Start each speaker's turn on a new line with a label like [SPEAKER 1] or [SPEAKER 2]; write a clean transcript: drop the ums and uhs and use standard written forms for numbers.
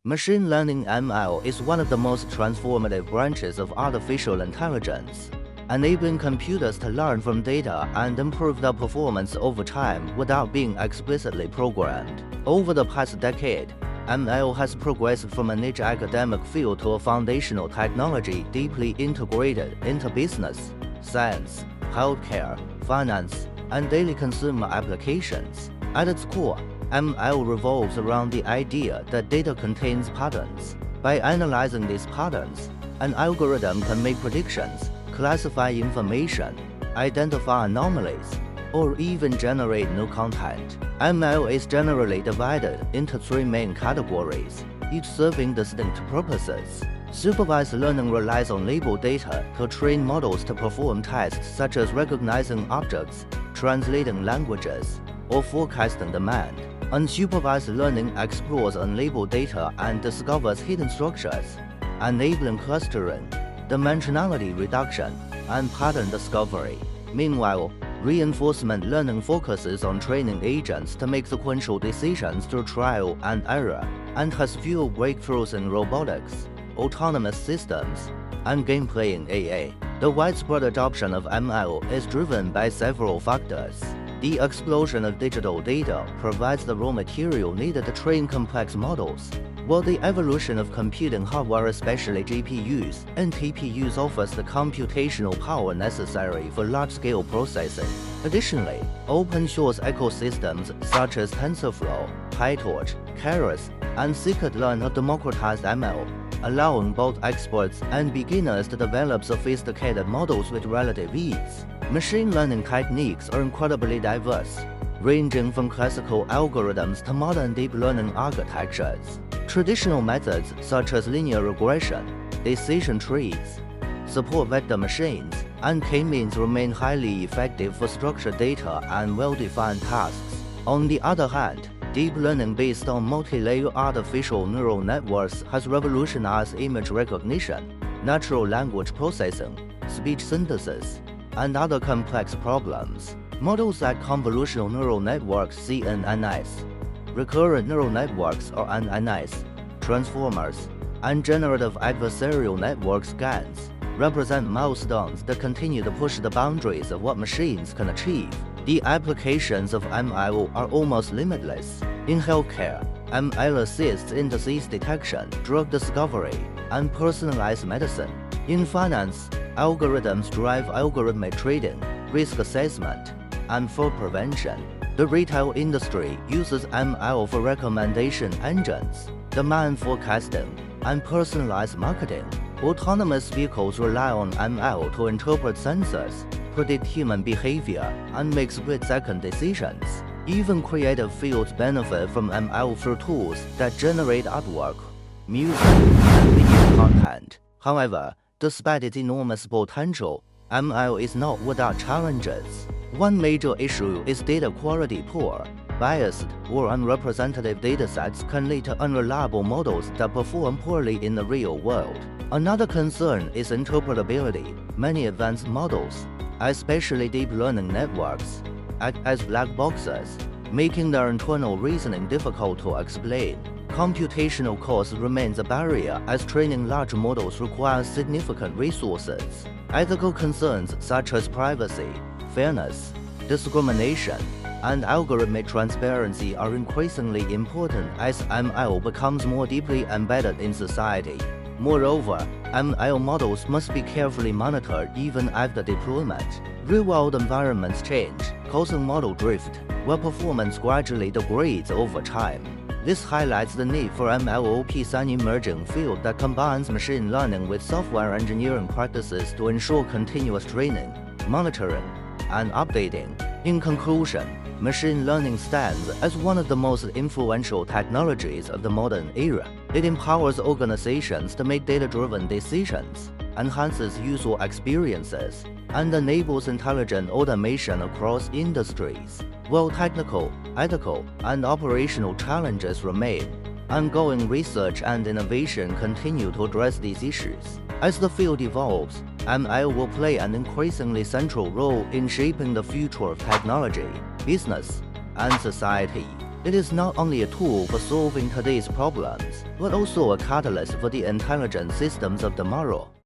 [SPEAKER 1] Machine learning (ML) is one of the most transformative branches of artificial intelligence, enabling computers to learn from data and improve their performance over time without being explicitly programmed. Over the past decade, ML has progressed from a niche academic field to a foundational technology deeply integrated into business, science, healthcare, finance, and daily consumer applications. At its core, ML revolves around the idea that data contains patterns. By analyzing these patterns, an algorithm can make predictions, classify information, identify anomalies, or even generate new content. ML is generally divided into three main categories, each serving distinct purposes. Supervised learning relies on labeled data to train models to perform tasks such as recognizing objects, translating languages, or forecasting demand. Unsupervised learning explores unlabeled data and discovers hidden structures, enabling clustering, dimensionality reduction, and pattern discovery. Meanwhile, reinforcement learning focuses on training agents to make sequential decisions through trial and error, and has fueled breakthroughs in robotics, autonomous systems, and gameplay in AA. The widespread adoption of ML is driven by several factors. The explosion of digital data provides the raw material needed to train complex models, while the evolution of computing hardware, especially GPUs and TPUs, offers the computational power necessary for large-scale processing. Additionally, open-source ecosystems such as TensorFlow, PyTorch, Keras, and Scikit-learn have democratized ML, allowing both experts and beginners to develop sophisticated models with relative ease. Machine learning techniques are incredibly diverse, ranging from classical algorithms to modern deep learning architectures. Traditional methods such as linear regression, decision trees, support vector machines, and k-means remain highly effective for structured data and well-defined tasks. On the other hand, deep learning based on multi-layer artificial neural networks has revolutionized image recognition, natural language processing, speech synthesis, and other complex problems. Models like convolutional neural networks (CNNs), recurrent neural networks or NNs, transformers, and generative adversarial networks (GANs) represent milestones that continue to push the boundaries of what machines can achieve. The applications of ML are almost limitless. In healthcare, ML assists in disease detection, drug discovery, and personalized medicine. In finance, algorithms drive algorithmic trading, risk assessment, and fraud prevention. The retail industry uses ML for recommendation engines, demand forecasting, and personalized marketing. Autonomous vehicles rely on ML to interpret sensors, predict human behavior, and make split-second decisions. Even creative fields benefit from ML through tools that generate artwork, music, and video content. However, despite its enormous potential, ML is not without challenges. One major issue is data quality poor. Biased or unrepresentative datasets can lead to unreliable models that perform poorly in the real world. Another concern is interpretability. Many advanced models, especially deep learning networks, act as black boxes, making their internal reasoning difficult to explain. Computational cost remains a barrier as training large models requires significant resources. Ethical concerns such as privacy, fairness, discrimination, and algorithmic transparency are increasingly important as ML becomes more deeply embedded in society. Moreover, ML models must be carefully monitored even after deployment. Real-world environments change, causing model drift, where performance gradually degrades over time. This highlights the need for MLOps, an emerging field that combines machine learning with software engineering practices to ensure continuous training, monitoring, and updating. In conclusion, machine learning stands as one of the most influential technologies of the modern era. It empowers organizations to make data-driven decisions, enhances user experiences, and enables intelligent automation across industries. While technical, ethical, and operational challenges remain, ongoing research and innovation continue to address these issues. As the field evolves, ML will play an increasingly central role in shaping the future of technology, business, and society. It is not only a tool for solving today's problems, but also a catalyst for the intelligent systems of tomorrow.